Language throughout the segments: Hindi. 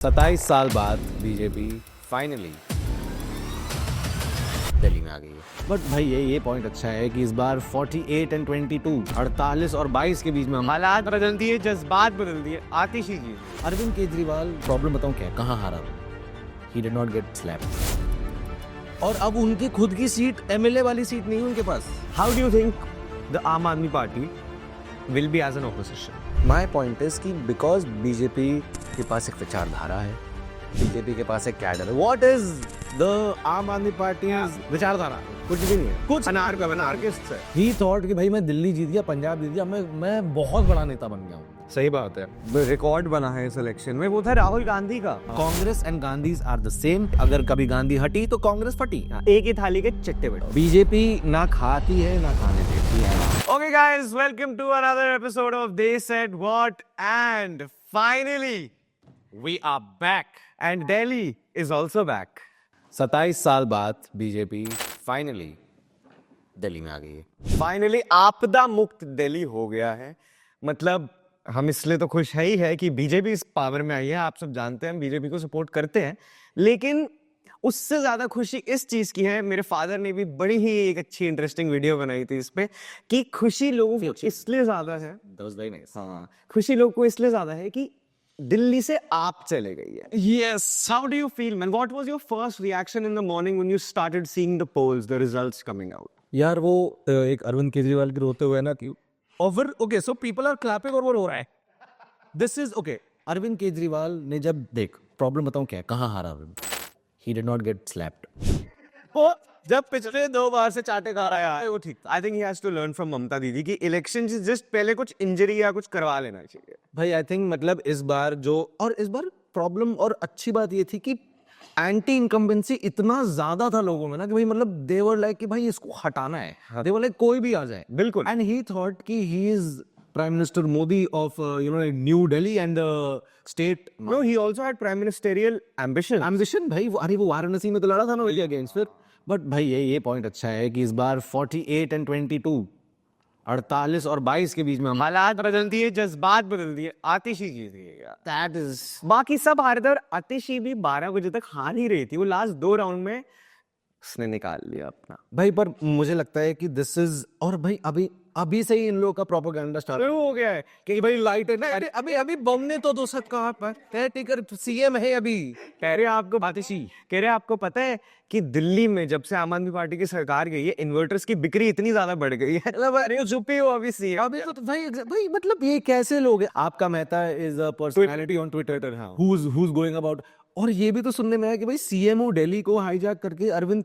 27 साल बाद बीजेपी फाइनली दिल्ली में आ गई है। बट भाई ये पॉइंट अच्छा है कि इस बार 48 and 22 48 और 22 के बीच में हालात बदल दिए, जज्बात बदल दिए, आतिशी जी। अरविंद केजरीवाल प्रॉब्लम बताऊं क्या है, कहाँ हारा? ही डिड नॉट गेट स्लैप्ड। और अब उनकी खुद की सीट एमएलए वाली सीट नहीं है उनके पास। How do you think the Aam Aadmi Party will be as an opposition? My point is कि बिकॉज बीजेपी के पास एक विचारधारा है, बीजेपी के पास एक कैडर है। What is the Aam Aadmi party विचारधारा? कुछ भी नहीं है, कुछ अनार का अनार्किस्ट है। ही थॉट कि भाई मैं दिल्ली जीत गया, पंजाब जीत गया, मैं बहुत बड़ा नेता बन गया हूँ। सही बात है, रिकॉर्ड बना है इस इलेक्शन में, वो था राहुल गांधी का। Congress and Gandhis are the same. अगर कभी गांधी हटी तो कांग्रेस फटी। एक ही थाली के चट्टे बैठो। बीजेपी ना खाती है ना खाने देती है। Okay guys, welcome to another episode of They Said What, and finally we are back and Delhi is also back. 27 साल बाद बीजेपी फाइनली दिल्ली में आ गई है। फाइनली आपदा मुक्त दिल्ली हो गया है। मतलब हम इसलिए तो खुश है ही है कि बीजेपी इस पावर में आई है। आप सब जानते हैं हम बीजेपी को सपोर्ट करते हैं, लेकिन उससे ज्यादा खुशी इस चीज की है, मेरे फादर ने भी बड़ी ही एक अच्छी इंटरेस्टिंग वीडियो बनाई थी इस पे, कि खुशी लोगों को इसलिए ज्यादा है। That was very nice. हाँ, खुशी लोगों को इसलिए ज्यादा है कि दिल्ली से आप चले गई है। Yes, how do you feel, man? What was your first reaction in the morning when you started seeing the polls, the results coming out? यार वो एक अरविंद केजरीवाल के रोते हुए ना कि over okay so people are clapping और वो रो रहा है। This is okay. Arvind Kejriwal ने जब देख प्रॉब्लम बताऊं क्या है, कहाँ हारा Arvind? He did not get slapped. वो जब पिछले 2 बार से चाटे खा रहा है वो ठीक। I think he has to learn from Mamata Didi कि इलेक्शन से जस्ट पहले कुछ इंजरी या कुछ करवा लेना चाहिए। भाई आई थिंक मतलब इस बार इस बार प्रॉब्लम और अच्छी बात ये थी कि एंटी इनकम्बेंसी इतना ज्यादा था लोगों में ना कि भाई मतलब दे वर लाइक कि भाई इसको हटाना है। दे वर लाइक कोई भी आ जाए। बिल्कुल। एंड ही थॉट कि he is prime minister Modi of new Delhi and state. No, he also had prime ministerial ambition भाई वो वाराणसी में तो लड़ा था ना उसके अगेंस्ट फिर। बट भाई ये पॉइंट अच्छा है कि इस बार 48 and 22 48 और 22 के बीच में हालात बदल दिए, जज्बात बदल दिए, आतिशी जीत गई यार। दैट इज बाकी सब हारे थे और आतिशी भी 12 बजे तक हार ही रही थी। वो लास्ट 2 राउंड में उसने निकाल लिया अपना। भाई पर मुझे लगता है कि दिस इज और भाई अभी से ही इन लोगों का प्रोपेगेंडा स्टार्ट हो गया है कि भाई लाइट है ना। अभी बम ने तो दो सब कहा पर टिकर सीएम है अभी। कह रहे आपको पता है कि दिल्ली में जब से आम आदमी पार्टी की सरकार गई है, इन्वर्टर्स की बिक्री इतनी ज्यादा बढ़ गई है। अरे चुप ही हो अभी सी। अभी तो भाई मतलब ये कैसे लोग हैं? आपका Mehta is a personality on Twitter who is going about. और ये भी तो सुनने में आया कि भाई सीएमओ दिल्ली को हाईजैक करके अरविंद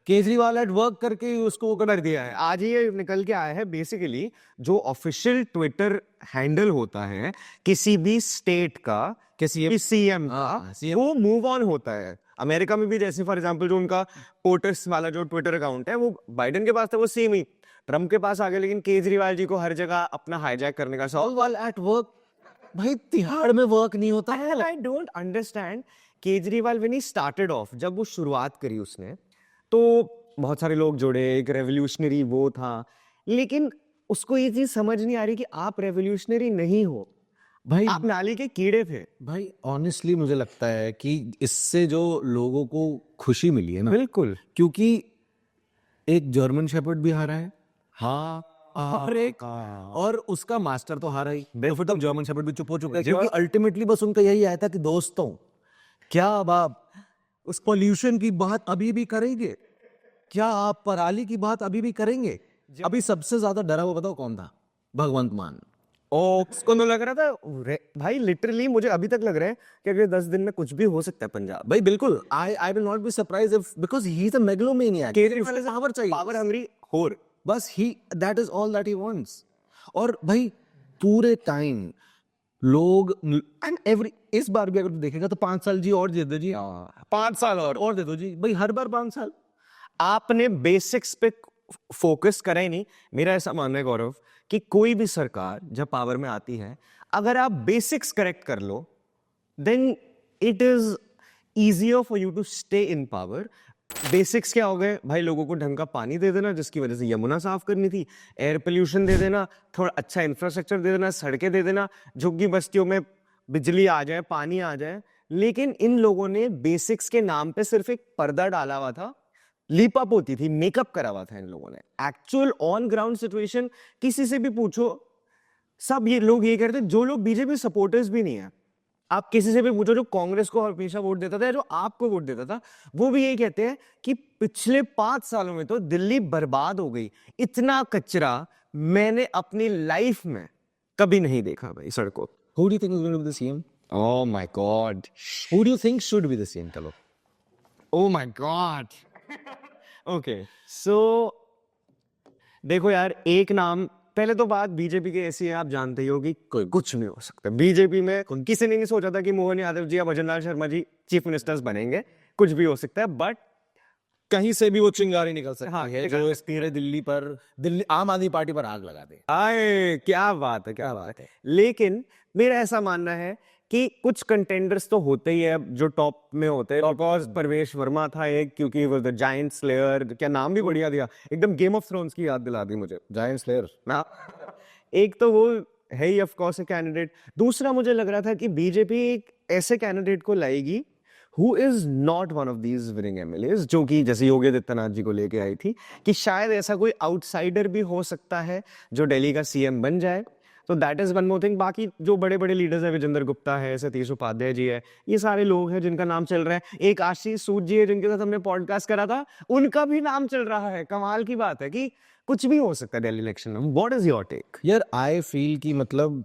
केजरीवाल एट वर्क करके उसको कर दिया है। आज ये निकल के आया है बेसिकली जो ऑफिशियल ट्विटर हैंडल होता है किसी भी स्टेट का, किसी भी सीएम का, वो मूव ऑन होता है। अमेरिका में भी जैसे फॉर एग्जांपल जो उनका पोर्टस वाला जो ट्विटर अकाउंट है वो बाइडेन के पास था, वो सेम ही ट्रम्प के पास आ गया, लेकिन केजरीवाल जी को हर जगह अपना हाईजैक करने का शौक। एट वर्क भाई तिहाड़ में वर्क नहीं होता है। I don't understand Kejriwal when he started off, जब वो शुरुआत करी उसने तो बहुत सारे लोग जुड़े, एक रेवोल्यूशनरी वो था, लेकिन उसको ये चीज समझ नहीं आ रही कि आप रेवोल्यूशनरी नहीं हो भाई, आप नाली के कीड़े थे। भाई ऑनेस्टली मुझे लगता है कि इससे जो लोगों को खुशी मिली है ना, बिल्कुल, क्योंकि एक जर्मन शेपर्ड भी हारा है। हाँ और उसका मास्टर तो हारा ही, फिर तो जर्मन शेपर्ड भी चुप हो चुका है, क्योंकि अल्टीमेटली बस उनका यही आया था कि दोस्तों क्या अब आप उस पॉल्यूशन की बात अभी भी करेंगे? क्या आप पराली की बात अभी भी करेंगे? अभी सबसे ज्यादा डरा हुआ बताओ कौन था? भगवंत मान। उसको तो लग रहा था भाई, लिटरली मुझे अभी तक लग रहा है कि अगले 10 दिन में कुछ भी हो सकता है पंजाब। भाई बिल्कुल, I will not be surprised if, because he is a megalomaniac. Kejriwal is power चाहिए, पावर हंग्री होर, बस he that is all that he wants. और भाई पूरे टाइम लोग एंड एवरी, इस बार भी अगर तू देखेगा तो 5 साल जी और दे दो जी, 5 साल और दे दो जी भाई, हर बार 5 साल। आपने बेसिक्स पे फोकस करा ही नहीं। मेरा ऐसा मानना है गौरव कि कोई भी सरकार जब पावर में आती है, अगर आप बेसिक्स करेक्ट कर लो then it is easier for you to stay in power. Basics क्या हो गए भाई? लोगों को ढंग का पानी दे देना, जिसकी वजह से यमुना साफ करनी थी, एयर पोल्यूशन दे देना, थोड़ा अच्छा इंफ्रास्ट्रक्चर दे देना, सड़कें दे देना, झुग्गी बस्तियों में बिजली आ जाए, पानी आ जाए, लेकिन इन लोगों ने बेसिक्स के नाम पे सिर्फ एक पर्दा डाला हुआ था, लीप अप होती थी, मेकअप करा हुआ था इन लोगों ने। एक्चुअल ऑन ग्राउंड सिचुएशन किसी से भी पूछो, सब ये लोग ये कहते हैं, जो लोग बीजेपी सपोर्टर्स भी नहीं है, आप किसी से भी पूछो जो कांग्रेस को हमेशा वोट देता था या जो आपको वोट देता था, वो भी यही कहते हैं कि पिछले 5 सालों में तो दिल्ली बर्बाद हो गई, इतना कचरा मैंने अपनी लाइफ में कभी नहीं देखा भाई सड़कों। Who do you think is going to be the CM? Oh my God. Who do you think should be the CM? चलो. Oh my God. Okay. So देखो यार, एक नाम, पहले तो बात बीजेपी की ऐसी है, आप जानते ही हो कि कोई कुछ नहीं हो सकता बीजेपी में। किसी ने नहीं सोचा था कि मोहन यादव जी या भजन लाल शर्मा जी चीफ मिनिस्टर्स बनेंगे, कुछ भी हो सकता है, बट कहीं से भी वो चिंगारी निकल सकती हाँ, है जो इस पूरे दिल्ली आम आदमी पार्टी पर आग लगा दे। आए, क्या बात है, क्या बात है। लेकिन मेरा ऐसा मानना है कि कुछ कंटेंडर्स तो होते ही है जो टॉप में होते हैं। बिकॉज परवेश वर्मा था एक, क्योंकि वो द जायंट स्लेयर, क्या नाम भी बढ़िया दिया, एकदम गेम ऑफ थ्रोन्स की याद दिला दी मुझे, जायंट स्लेयर ना। एक तो वो है ही ऑफ कोर्स कैंडिडेट, दूसरा मुझे लग रहा था कि बीजेपी एक ऐसे कैंडिडेट को लाएगी who is not one of these winning MLAs, जो कि जैसे योगी आदित्यनाथ जी को लेके आई थी, कि शायद ऐसा कोई आउटसाइडर भी हो सकता है जो दिल्ली का सीएम बन जाए। तो that is one more thing. बाकी जो बड़े बड़े लीडर्स हैं, विजेंद्र गुप्ता है, सतीश उपाध्याय जी है, ये सारे लोग हैं जिनका नाम चल रहा है। एक आशीष सूद जी है जिनके साथ हमने पॉडकास्ट करा था, उनका भी नाम चल रहा है। कमाल की बात है कि कुछ भी हो सकता है दिल्ली इलेक्शन में। What is your take? यार आई फील कि मतलब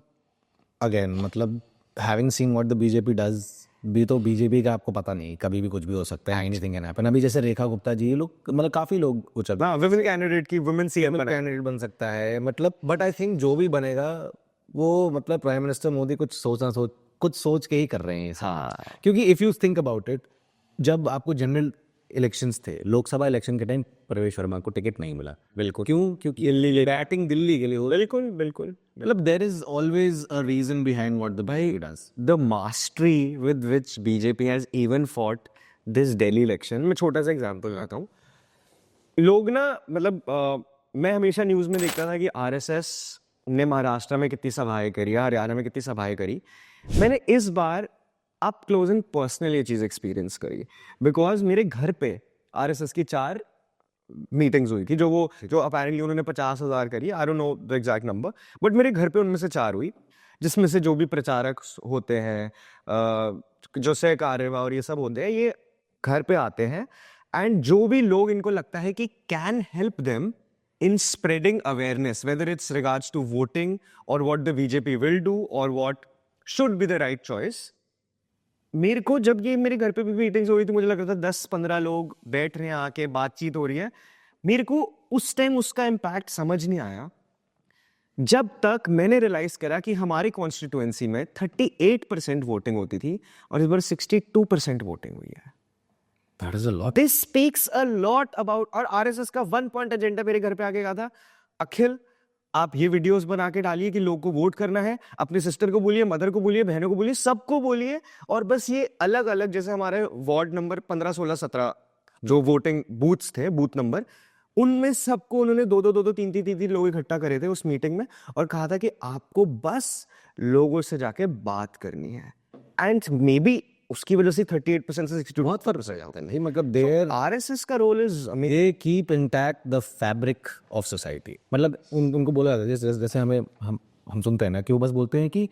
अगेन मतलब having seen what the BJP does, भी तो बीजेपी का आपको पता नहीं, कभी भी कुछ भी हो सकता है, एनीथिंग कैन हैपन। अभी जैसे रेखा गुप्ता जी, ये लोग मतलब काफी लोग उछल विमेन कैंडिडेट की वुमेन सीएम कैंडिडेट बन सकता है, मतलब बट आई थिंक जो भी बनेगा वो मतलब प्राइम मिनिस्टर मोदी कुछ सोच के ही कर रहे हैं। हाँ, क्योंकि if you think about it, जब आपको जनरल इलेक्शंस थे, लोकसभा इलेक्शन के टाइम प्रवेश वर्मा को टिकट नहीं मिला। बिल्कुल। क्यों? क्योंकि बैटिंग दिल्ली के लिए हो। बिल्कुल बिल्कुल। मतलब there is always a reason behind what the BJP does. The mastery with which BJP has even fought this Delhi election, मैं छोटा सा एग्जांपल बताता हूँ। लोग ना मतलब मैं हमेशा न्यूज़ में देखता था कि आरएसएस ने महाराष्ट्र में कितनी सभाएं करी, हरियाणा में कितनी सभाएं करी। मैंने इस बार अप क्लोज एंड पर्सनल ये चीज़ एक्सपीरियंस करी, बिकॉज मेरे घर पे आरएसएस की 4 मीटिंग्स हुई थी, जो अपेरेंटली उन्होंने 50,000 करी, I don't know the exact number, but मेरे घर पे उनमें से 4 हुई, जिसमें से जो भी प्रचारक होते हैं, जो सहकार्यवाह और ये सब होते हैं, ये घर पे आते हैं, एंड जो भी लोग इनको लगता है कि can help them in spreading awareness, whether it's regards to voting और what the BJP will do और what should be the right choice. मेरे को जब ये मेरे घर पे भी मीटिंग्स हो रही थी, मुझे लग रहा था 10-15 लोग बैठ रहे हैं, आके बातचीत हो रही है। मेरे को उस टाइम उसका इम्पैक्ट समझ नहीं आया जब तक मैंने रियलाइज करा कि हमारी कॉन्स्टिट्यूएंसी में 38% वोटिंग होती थी और इस बार 62% वोटिंग हुई है। That is a lot. This speaks a lot about, और आरएसएस का 1 पॉइंट एजेंडा मेरे घर पे आके कहा था, अखिल आप ये वीडियोस बना के डालिए कि लोगों को वोट करना है, अपनी सिस्टर को बोलिए, मदर को बोलिए, बहनों को बोलिए, सबको बोलिए, और बस ये अलग अलग जैसे हमारे वार्ड नंबर 15, 16, 17 जो वोटिंग बूथ्स थे, बूथ नंबर, उनमें सबको उन्होंने 2-2, 3-3 लोग इकट्ठा करे थे उस मीटिंग में, और कहा था कि आपको बस लोगों से जाके बात करनी है। एंड मे बी उसकी वजह से 38% से 62 बहुत फर्क जाता है। नहीं मतलब देयर आरएसएस का role is they keep intact the fabric of society. मतलब उनको बोला जाता है, जैसे हमें हम सुनते हैं ना कि वो बस बोलते हैं कि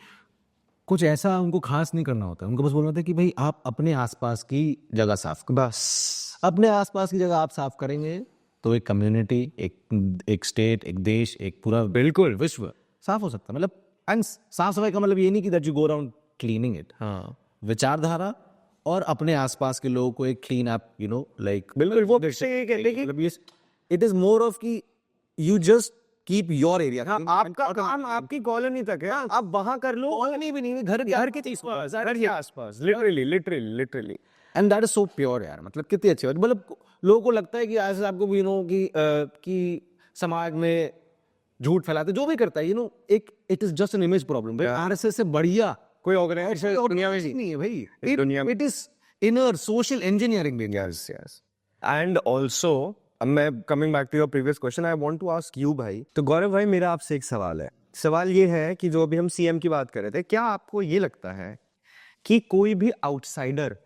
कुछ ऐसा उनको खास नहीं करना होता, उनको बस बोलना होता है कि भाई आप अपने आसपास की जगह साफ करो। बस अपने आसपास की जगह आप साफ करेंगे तो एक कम्युनिटी, एक स्टेट, एक देश, एक पूरा बिल्कुल विश्व साफ हो सकता है। मतलब एंड साफ सफाई का मतलब ये नहीं कि that you go around cleaning it. हाँ, विचारधारा और अपने आसपास के लोगों को एक clean up, you know, like बिल्कुल वो से ये कहते हैं कि इट इज मोर ऑफ कि you just keep your area. हाँ, आपका काम आपकी कॉलोनी तक है, आप वहां कर लो, कॉलोनी भी नहीं, घर के आसपास, literally and that is so pure यार। मतलब कितनी अच्छी बात। मतलब लोगों को लगता है कि ऐसे आपको यू नो कि समाज में झूठ फैलाते, जो भी करता है, यू नो, एक it is just an image problem. RSS से बढ़िया कोई ऑर्गेनाइजेशन दुनिया में नहीं है भाई। दुनिया में it is inner social engineering. Yes yes. And also मैं coming back to your previous question, I want to ask you भाई, तो गौरव भाई मेरा आपसे एक सवाल है, सवाल ये है कि जो अभी हम सीएम की बात कर रहे थे, क्या आपको ये लगता है कि कोई भी आउटसाइडर,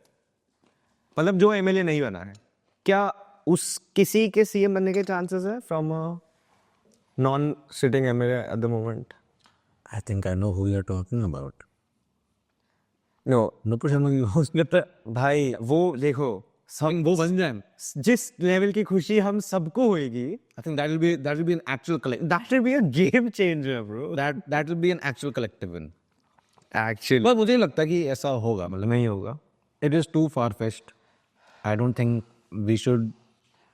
मतलब जो एमएलए नहीं बना है, क्या उस किसी के सीएम बनने के चांसेस है from non sitting MLA at the moment? I think I know who you're talking about. No Nupur Sharma की host में तो भाई, वो देखो, सब वो बन जाए. जिस लेवल की खुशी हम सबको होएगी, I think that will be an actual collective. that will be a game changer, bro. That will be an actual collective win. Actually, पर मुझे नहीं लगता कि ऐसा होगा, मतलब नहीं होगा. it is too far fetched. I don't think we should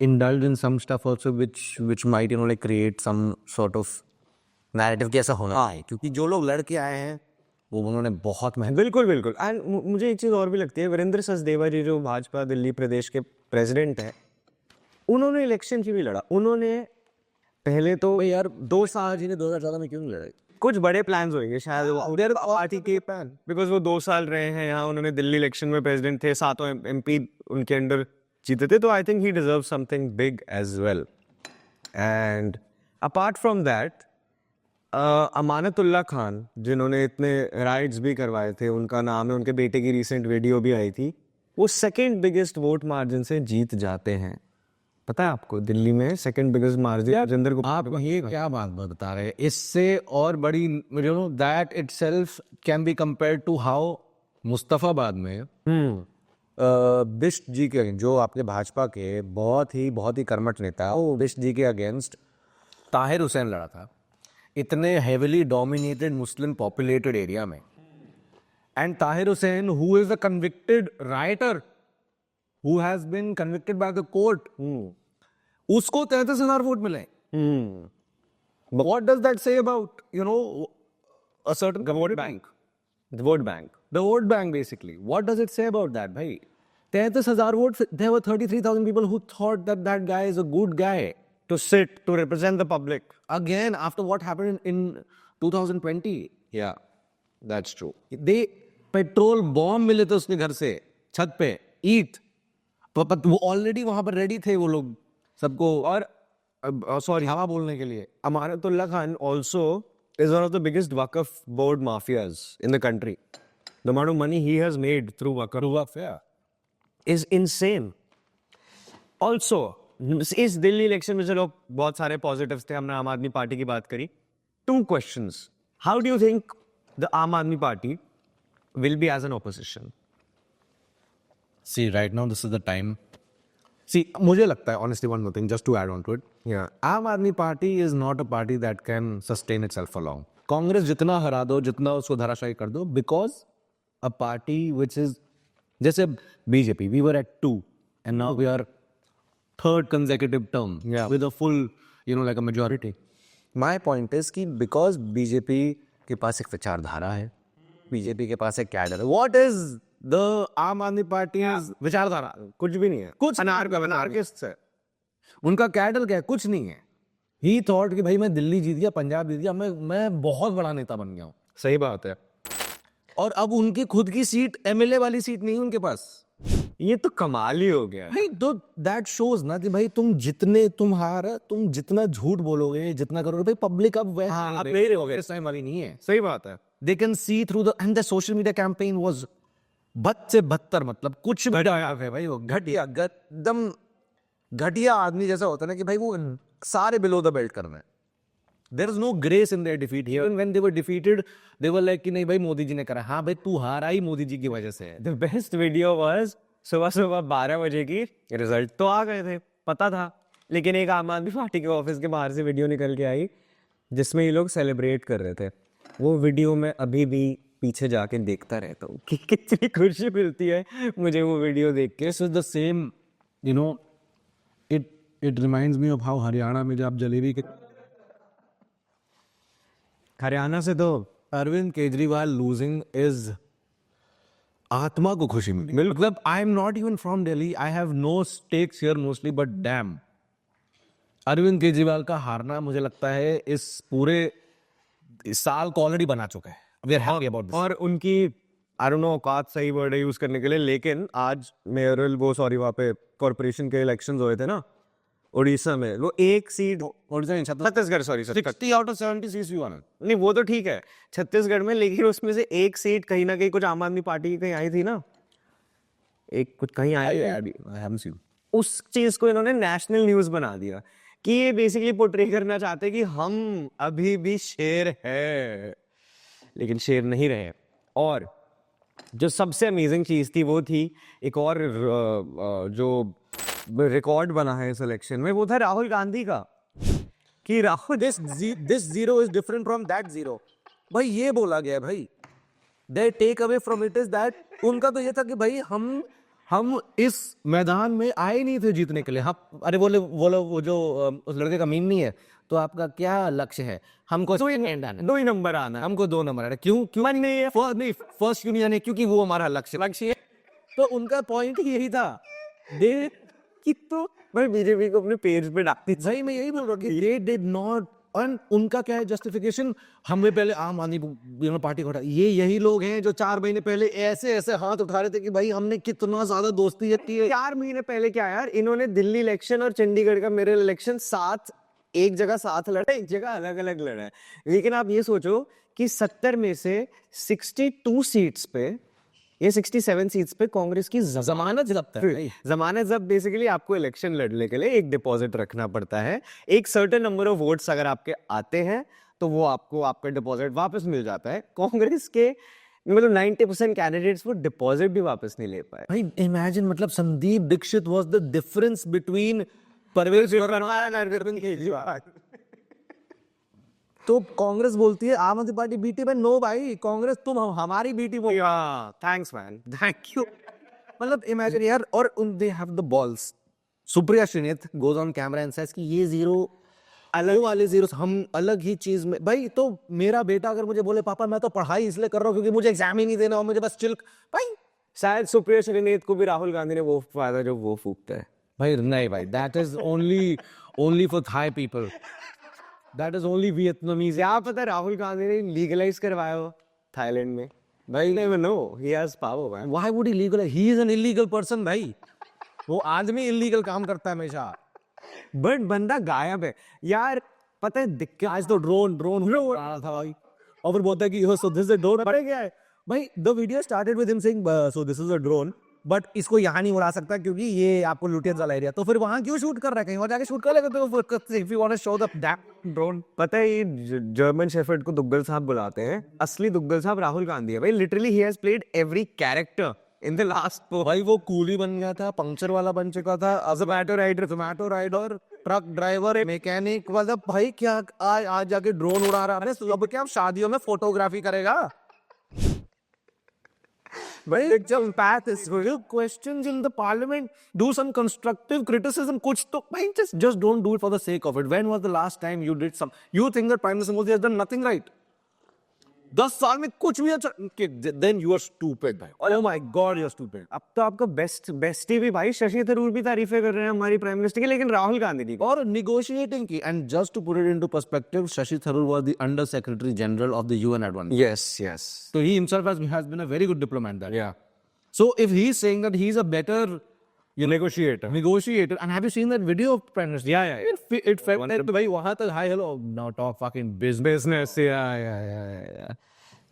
indulge in some stuff also which might like create some sort of narrative कि ऐसा होना है, क्योंकि जो लोग लड़के आए हैं वो उन्होंने बहुत मेहनत. बिल्कुल बिल्कुल. एंड मुझे एक चीज और भी लगती है, वीरेंद्र सचदेवा जी जो भाजपा दिल्ली प्रदेश के प्रेसिडेंट है, उन्होंने इलेक्शन की भी लड़ा. उन्होंने पहले तो यार 2 साल जी ने 2014 में क्यों नहीं लड़े? कुछ बड़े प्लान्स होंगे शायद वो पार्टी के प्लान, बिकॉज वो 2 साल रहे हैं यहाँ, उन्होंने दिल्ली इलेक्शन में प्रेसिडेंट थे, 7 एमपी उनके अंडर जीते थे, तो I think he deserve something big as well. And apart from that, Amanatullah Khan जिन्होंने इतने राइड्स भी करवाए थे, उनका नाम है, उनके बेटे की रिसेंट वीडियो भी आई थी, वो सेकंड बिगेस्ट वोट मार्जिन से जीत जाते हैं. पता है आपको, दिल्ली में सेकंड बिगेस्ट मार्जिन राजेंद्र को. आप ये क्या बात बता रहे हैं? इससे और बड़ी, you know, that itself can be compared to how Mustafabad में बिष्ट जी के, जो आपके भाजपा के बहुत ही कर्मठ नेता, वो बिष्ट जी के अगेंस्ट ताहिर हुसैन लड़ा था, इतने हेविली डोमिनेटेड मुस्लिम पॉपुलेटेड एरिया में. And Tahir Hussain, who is a convicted writer, who has been convicted by the court, उसको 33,000 वोट मिले. What does that say about, you know, a certain vote bank? The vote bank. The vote bank, basically. What does it say about that, bhai? 33,000 votes. There were 33,000 people who thought that that guy is a good guy. To sit, to represent the public. Again, after what happened in 2020. Yeah, that's true. They petrol bomb मिले थे उसके घर से छत पे, ईट. वो ऑलरेडी वहां पर रेडी थे वो लोग सबको, और सॉरी हवा बोलने के लिए. Amanatullah Khan also is one of the biggest Waqf board mafias in the country. The amount of money he has made through Waqf is insane. Also, इस दिल्ली इलेक्शन में चलो बहुत सारे पॉजिटिव्स थे, हमने आम आदमी पार्टी की बात करी. 2 questions. How do you think the Aam Aadmi Party will be as an opposition? See, right now this is the time. See, मुझे लगता है, honestly, one more thing, just to add on to it. Yeah. आम Aadmi party is not a party that can sustain itself for long. Congress जितना हरा दो, जितना उसको धराशायी कर दो, because a party which is, जैसे BJP, we were at 2 and now we are 3rd consecutive term, Yeah. with a full, you know, like a majority. My point is कि because बीजेपी के पास एक विचारधारा है, बीजेपी के पास एक कैडर है. What is the आम आदमी पार्टी विचारधारा? कुछ भी नहीं है, कुछ अनार्किस्ट है. उनका कैडर क्या है? कुछ नहीं है. ही थॉट कि भाई मैं दिल्ली जीत गया, पंजाब जीत गया, मैं बहुत बड़ा नेता बन गया हूँ. सही बात है. और अब उनकी खुद की सीट, एमएलए वाली सीट नहीं है उनके पास. ये तो कमाल ही हो गया. भाई तो दैट शोज ना कि भाई तुम जितना झूठ बोलोगे, जितना करोगे, भाई पब्लिक अब आप नहीं रहोगे. इस टाइम वाली नहीं है. सही बात है. They can see through the, and the social media campaign was बद से बदतर, मतलब कुछ घटिया है भाई. वो घटिया, एकदम घटिया आदमी जैसा होता है ना, कि भाई वो सारे बिलो द बेल्ट कर रहे हैं. There is no grace in their defeat here. When they were defeated, they were like कि नहीं भाई मोदी जी ने करा. हाँ भाई तू हारा ही मोदी जी की वजह से है. The best video was सुबह 12 बजे की रिजल्ट तो आ गए थे, पता था, लेकिन एक आम आदमी पार्टी के ऑफिस के बाहर से वीडियो निकल के आई जिसमें ये लोग सेलिब्रेट कर रहे थे. वो वीडियो में अभी भी पीछे जाके देखता रहता हूँ कि कितनी खुशी मिलती है मुझे वो वीडियो देख के. This is the same, you know, it reminds me of how Haryana में जब जलेबी के, हरियाणा से तो अरविंद केजरीवाल लूजिंग इज आत्मा को खुशी मिली. मतलब I am not even from Delhi, I have no stakes here mostly, but damn Arvind Kejriwal का हारना मुझे लगता है इस पूरे इस साल को ऑलरेडी बना चुका है. We are happy about this. और उनकी आई डोंट नो औकात सही वर्ड है यूज करने के लिए, लेकिन आज मेयरल वहाँ पे कॉर्पोरेशन के इलेक्शंस हुए थे ना, उड़ीसा में वो एक seat, Chhattisgarh, sorry 60 out of 70 seats you won. नहीं वो तो ठीक है छत्तीसगढ़ में, लेकिन उसमें से एक सीट कहीं ना कहीं कुछ आम आदमी पार्टी की कहीं आई थी ना, एक कुछ कहीं आया, I haven't seen. उस चीज को इन्होंने नेशनल न्यूज बना दिया कि ये बेसिकली पोर्ट्रे करना चाहते हैं कि हम अभी भी शेर है, लेकिन शेर नहीं रहे। और जो सबसे अमेजिंग चीज थी वो थी एक और जो रिकॉर्ड बना है इस इलेक्शन में, वो था राहुल गांधी का, कि Rahul This zero is different from that zero. भाई ये बोला गया है भाई, they take away from it is that उनका तो ये था कि भाई हम इस मैदान में आए नहीं थे जीतने के लिए। हम अरे बोले वो जो उस लड़के का मीम नहीं है, तो आपका क्या लक्ष्य है? हमको 2 ही नंबर आना है। हमको 2 नंबर आना। क्यों मन नहीं है, नहीं फर्स्ट क्यों नहीं आने? क्योंकि वो हमारा लक्ष्य है। तो उनका पॉइंट ही यही था। दे कि तो भाई बीजेपी को अपने पेज पे डालती सही में यही बोल रहा हूँ कि they did not, और उनका क्या है जस्टिफिकेशन, हमें पहले आम आदमी पार्टी को हटा। यही लोग हैं जो 4 महीने पहले ऐसे हाथ उठा रहे थे कि भाई हमने कितना ज्यादा दोस्ती की है। 4 महीने पहले क्या यार, इन्होंने दिल्ली इलेक्शन और चंडीगढ़ का मेरे इलेक्शन एक जगह साथ लड़ा, एक जगह अलग अलग लड़ा है। लेकिन आप ये सोचो कि 70 में से 62 सीट्स पे, ये 67 सीट्स पे कांग्रेस की जमानत जब्त है। जमानत जब्त बेसिकली आपको इलेक्शन लड़ने के लिए एक डिपॉजिट रखना पड़ता है, एक सर्टेन नंबर ऑफ वोट्स अगर आपके आते हैं तो वो आपको आपका डिपॉजिट वापस मिल जाता है। कांग्रेस के मतलब 90% कैंडिडेट्स वो डिपॉजिट भी वापस नहीं ले पाए। भाई इमेजिन, मतलब Sandeep Dikshit was the difference between Parvez और अरविंद केजरीवाल। तो कांग्रेस बोलती है Aam Aadmi Party B team है। नो भाई, कांग्रेस तुम हमारी बी टीम हो। Thanks man, thank you. मतलब इमेजिन यार, और they have the balls. Supriya Shrinate goes on camera and says कि ये जीरो अलग वाले जीरो, हम अलग ही चीज में। भाई तो मेरा बेटा अगर मुझे बोले पापा मैं तो पढ़ाई इसलिए कर रहा हूँ क्योंकि मुझे एग्जाम ही नहीं देना और मुझे बस चिल, भाई शायद सुप्रिया श्रीनेत को भी राहुल गांधी ने वो फायदा जो वो फूकता है। भाई नहीं भाई, that is only for Thai people, that is only Vietnamese. क्या पता राहुल गांधी ने लीगलाइज करवाया हो थाईलैंड में, भाई never no, he has power man. Why would he legalise? He is an illegal person भाई, वो आदमी इलीगल काम करता है हमेशा। बट बंदा गायब है यार, पता है दिक्कत। आज तो ड्रोन आ रहा था भाई, और फिर बोलता है कि so this is a drone. पता है क्या है भाई, the video started with him saying so this is a drone, but इसको यहाँ नहीं उड़ा सकता क्योंकि ये आपको लुटियंस वाला एरिया। तो फिर वहां क्यों शूट कर रहा है? कहीं और जाके शूट कर लेगा। तो if you want to show the drone. पता है ये जर्मन शेफर्ड को दुग्गल साहब बुलाते हैं, असली दुग्गल साहब राहुल गांधी है भाई। Literally he has played every character in the last. भाई वो कूली बन गया था, पंक्चर वाला बन चुका था, Zomato rider, truck driver, mechanic, मतलब भाई क्या आज जाके ड्रोन उड़ा रहा है। अब क्या शादियों में फोटोग्राफी करेगा भाई? Path is real questions in the parliament. Do some constructive criticism. कुछ तो भाई just don't do it for the sake of it. When was the last time you did some? You think that Prime Minister Modi has done nothing right? 10 साल में कुछ भी अच्छा, then you are stupid भाई। Oh my God, you are stupid. अब तो आपका बेस्टी भी भाई शशि थरूर भी तारीफें कर रहे हैं हमारी प्राइम मिनिस्टर की, लेकिन राहुल गांधी की और negotiating की। And just to put it into perspective, Shashi Tharoor was the Under Secretary General of the UN at one point. yes So he himself has been a very good diplomat there. Yeah. So if he's saying that he's a better negotiator, and have you seen that video of Prime Minister? yeah It felt that भाई वहां तक hi hello now talk fucking business. yeah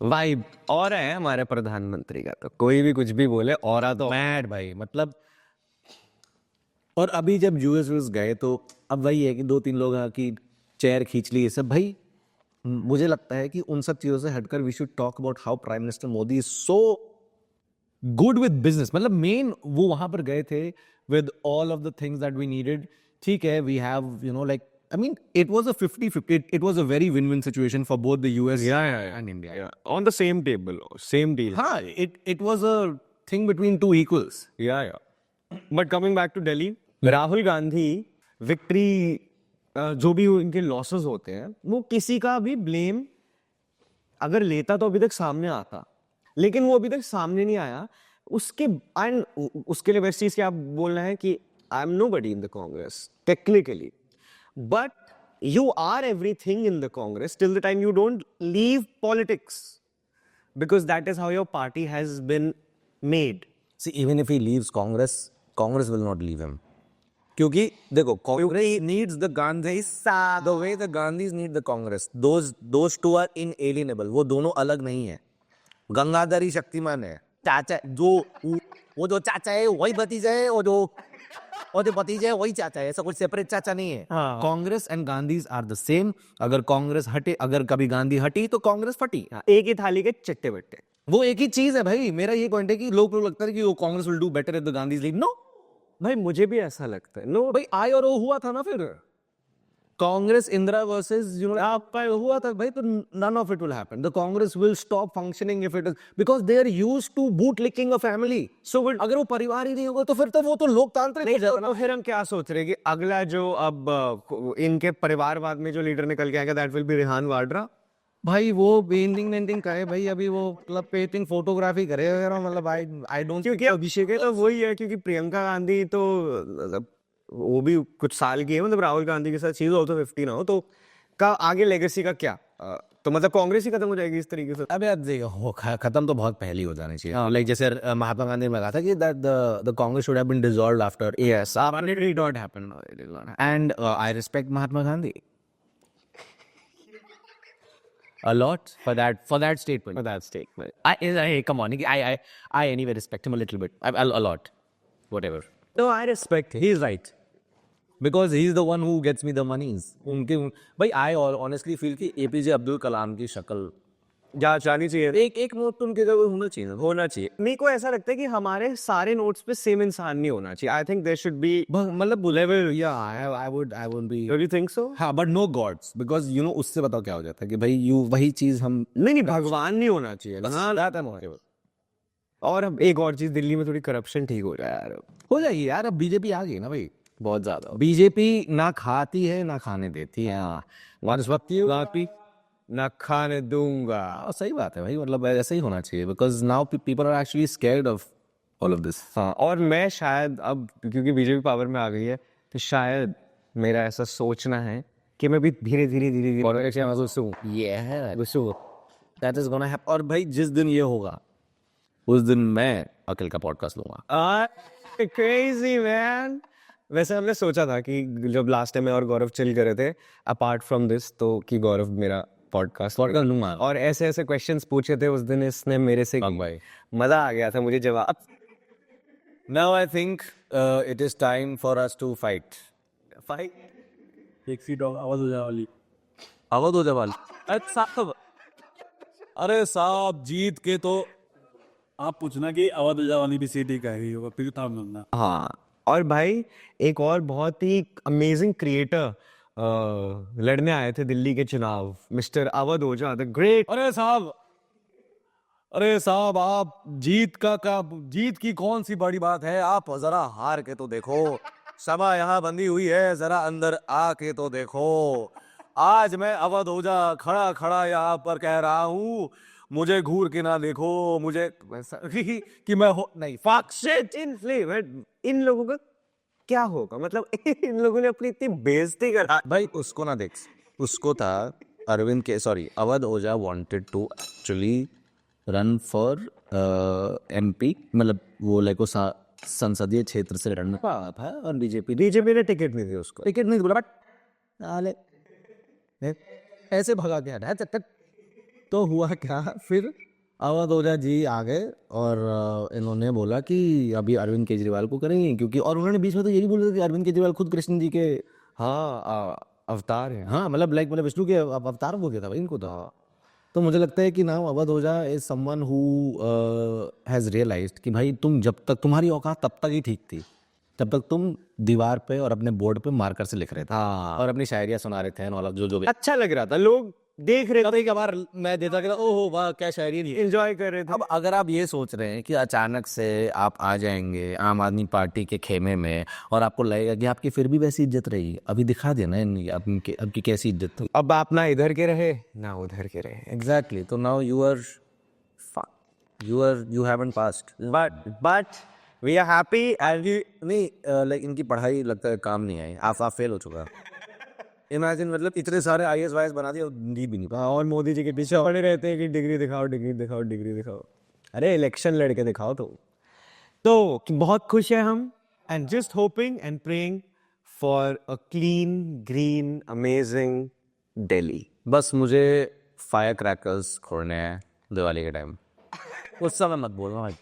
vibe और है हमारे प्रधानमंत्री का, तो कोई भी कुछ भी बोले और तो मैड भाई, मतलब। और अभी जब यूएस गए तो अब वही है कि 2-3 लोग की चेयर खींच ली ये सब। भाई मुझे लगता है कि उन सब चीजों से हटकर we should talk about how prime minister Modi is so good with business. मतलब मेन वो वहां पर गए थे with all of the things that we needed. ठीक है, we have like, I mean, it was a 50-50. It was a very win-win situation for both the US and India. on the same table, same deal. हाँ, it was a thing between two equals. But coming back to Delhi, Rahul Gandhi victory, जो भी उनके लॉसेस होते हैं, वो किसी का भी ब्लेम अगर लेता तो अभी तक सामने आता, लेकिन वो अभी तक सामने नहीं आया। उसके लिए बेस्ट चीज क्या बोलना है कि I am nobody in the Congress technically, but you are everything in the Congress till the time you don't leave politics, because that is how your party has been made. See, even if he leaves Congress will not leave him. क्योंकि देखो Congress needs the Gandhis the way the Gandhis need the Congress, those two are inalienable, वो दोनों अलग नहीं है। गंगाधर ही शक्तिमान है, चाचा वो जो चाचा है वही भतीजा है, और जो भतीजा है वही चाचा है, ऐसा कुछ सेपरेट चाचा नहीं है। हाँ। Congress and Gandhis are the same. अगर कांग्रेस हटे, अगर कभी गांधी हटी तो कांग्रेस फटी। एक ही थाली के चट्टे बट्टे। वो एक ही चीज है भाई। मेरा ये पॉइंट है कि लोग लगता है कि वो Congress will do better if the Gandhis leave. No भाई मुझे भी ऐसा लगता है। नो भाई, आई और ओ हुआ था ना, फिर कांग्रेस इंदिरा वर्सेस आपका हुआ था भाई, तो none of it will happen. The Congress will stop functioning if it is because they are used to boot licking a family. So अगर वो परिवार ही नहीं होगा तो फिर तो वो तो लोकतांत्रिक नहीं, तो फिर हम क्या सोच रहे हैं कि अगला जो अब इनके परिवारवाद में जो लीडर निकल के आएगा that will be Rehan Vadra. भाई वो पेंटिंग करे भाई, अभी वो मतलब पेंटिंग फोटोग्राफी करे वगैरह, मतलब आई डोंट, क्योंकि अभिषेक तो वही है, क्योंकि प्रियंका गांधी तो वो भी कुछ साल की है, मतलब राहुल गांधी के साथ शी इज आल्सो 50 नाउ, तो का आगे लेगेसी का क्या? तो मतलब कांग्रेस ही खत्म हो जाएगी इस तरीके से? अबे यार देखो, खत्म तो बहुत पहले ही हो जानी चाहिए। लाइक जैसे महात्मा गांधी ने कहा था कि that the Congress should have been dissolved after, yes it did not happen, and I respect Mahatma Gandhi a lot for that statement. For that statement. I come on, I anyway respect him a little bit, a lot, whatever. No, I respect him. He is right because he is the one who gets me the monies. उनके भाई, I honestly feel कि APJ अब्दुल कलाम की शक्ल जा जानी चाहिए, एक नोट तो उनके जगह होना चाहिए। होना चाहिए। मेरे को ऐसा लगता है कि हमारे सारे नोट्स पे सेम इंसान नहीं होना चाहिए। I think there should be मतलब लेवल, या I would be, do you think so? हाँ, but no gods, because you know उससे बताओ क्या हो जाता है कि भाई यू वही चीज हम नहीं, भगवान नहीं होना चाहिए। हाँ, that I'm okay with. और अब एक और चीज, दिल्ली में थोड़ी करप्शन ठीक हो जाए यार। हो जाएगी यार, अब बीजेपी आ गई ना भाई, बहुत ज्यादा। बीजेपी ना खाती है ना खाने देती है। हाँ, ना खाने दूंगा। सही बात है भाई, मतलब ऐसा ही होना चाहिए, because now people are actually scared of all of this. हाँ, और मैं शायद अब क्योंकि बीजेपी पावर में आ गई है, तो शायद मेरा ऐसा सोचना है कि मैं भी धीरे धीरे दैट इज गोना हैपन। और भाई जिस दिन ये होगा उस दिन मैं अखिल का पॉडकास्ट लूंगा। Crazy man. वैसे हमने सोचा था कि जब लास्ट टाइम मैं और गौरव चिल कर रहे थे अपार्ट फ्रॉम दिस, तो कि गौरव मेरा पॉडकास्ट लूंगा, और ऐसे ऐसे क्वेश्चंस पूछे थे उस दिन इसने मेरे से। भाई मजा आ गया था मुझे जवाब। Now I think it is time for us to fight. एक सीट आवाज हो जाए वाली। अरे साहब जीत के तो आप पूछना कि आवाज हो जाए वाली भी सीट ही कही होगा, फिर था ना। हाँ, और भाई एक और बहुत ही अमेजिंग क्रिएटर लड़ने आए थे दिल्ली के चुनाव, mister Awadh Ojha the great. अरे साहब आप जीत की कौन सी बड़ी बात है, आप जरा हार के तो देखो। सभा यहाँ बंदी हुई है, जरा अंदर आके तो देखो। आज मैं अवध ओझा खड़ा यहाँ पर कह रहा हूँ, मुझे घूर के ना देखो, मुझे कि मैं हो नहीं इन लोगों का क्या होगा, मतलब इन लोगों ने अपनी इतनी बेइज्जती करा। भाई उसको ना देख, उसको था Awadh Ojha wanted to actually run for MP, मतलब वो लाइक वो संसदीय क्षेत्र से लड़ना था, और बीजेपी ने टिकट नहीं दी उसको, टिकट नहीं बोला, बट ऐसे भगा गया। तो हुआ क्या, फिर अवध ओझा जी आ गए और इन्होंने बोला कि अभी अरविंद केजरीवाल को करेंगे, क्योंकि और उन्होंने बीच में तो यही बोला कि अरविंद केजरीवाल खुद कृष्ण जी के अवतार है। हाँ, मतलब लाइक विष्णु के अवतार हो गया था भाई इनको तो मुझे लगता है कि now Avadh Ojha is someone who has realised कि भाई तुम जब तक तुम्हारी औकात तब तक ही ठीक थी जब तक तुम दीवार पे और अपने बोर्ड पे मार्कर से लिख रहे थे और अपनी शायरियां सुना रहे थे, जो भी अच्छा लग रहा था, लोग देख रहे थे। एक बार मैं देता कि ओहो वाह क्या शायरी थी, एंजॉय कर रहे थे। अब अगर आप ये सोच रहे हैं कि अचानक से आप आ जाएंगे आम आदमी पार्टी के खेमे में और आपको लगेगा कि आपकी फिर भी वैसी इज्जत रही, अभी दिखा देना आपकी कैसी इज्जत थी। अब आप ना इधर के रहे ना उधर के रहे। एग्जैक्टली, तो now you haven't passed, but we are happy and you नहीं लाइक इनकी पढ़ाई लगता है काम नहीं आई, आप फेल हो चुका। इमेजिन, मतलब इतने सारे IAS वाईएस बना दिए, दी भी नहीं। और मोदी जी के पीछे पड़े रहते हैं कि डिग्री दिखाओ डिग्री दिखाओ डिग्री दिखाओ। अरे इलेक्शन लड़के दिखाओ। तो बहुत खुश है हम, and just hoping and praying for a clean, green, amazing Delhi? बस मुझे फायर क्रैकर्स छोड़ने हैं दिवाली के टाइम। उस समय मत बोलना भाई।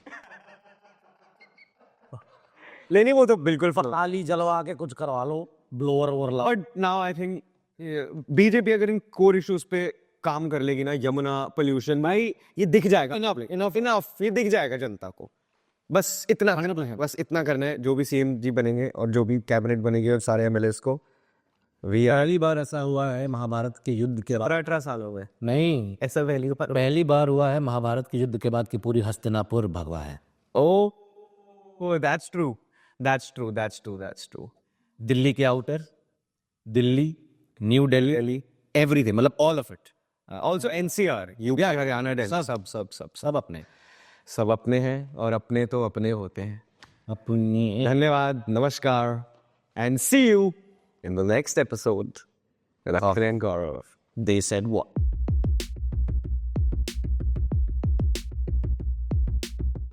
लेनी वो तो बिल्कुल ताली जलवा के कुछ करवा लो, ब्लोअर वोर ला। But now I think BJP अगर इन कोर इश्यूज पे काम कर लेगी ना, यमुना पोल्यूशन, भाई ये दिख जाएगा। इनफ इनफ ये दिख जाएगा जनता को। बस इतना करना है, जो भी सीएम जी बनेंगे और जो भी कैबिनेट बनेगी और सारे एमएलएस को। पहली बार ऐसा हुआ है महाभारत के युद्ध के बाद। 18 साल हो गए नहीं, ऐसा पहली बार हुआ है महाभारत के युद्ध के बाद की पूरी हस्तिनापुर भगवा है। Oh, that's true. That's true. Delhi के outer, Delhi, New Delhi, everything, मतलब all of it. Also NCR, UP, Haryana, Delhi, सब अपने हैं और अपने तो अपने होते हैं। अपनी धन्यवाद, नमस्कार, and see you in the next episode with Akhil and Gaurav. they said what?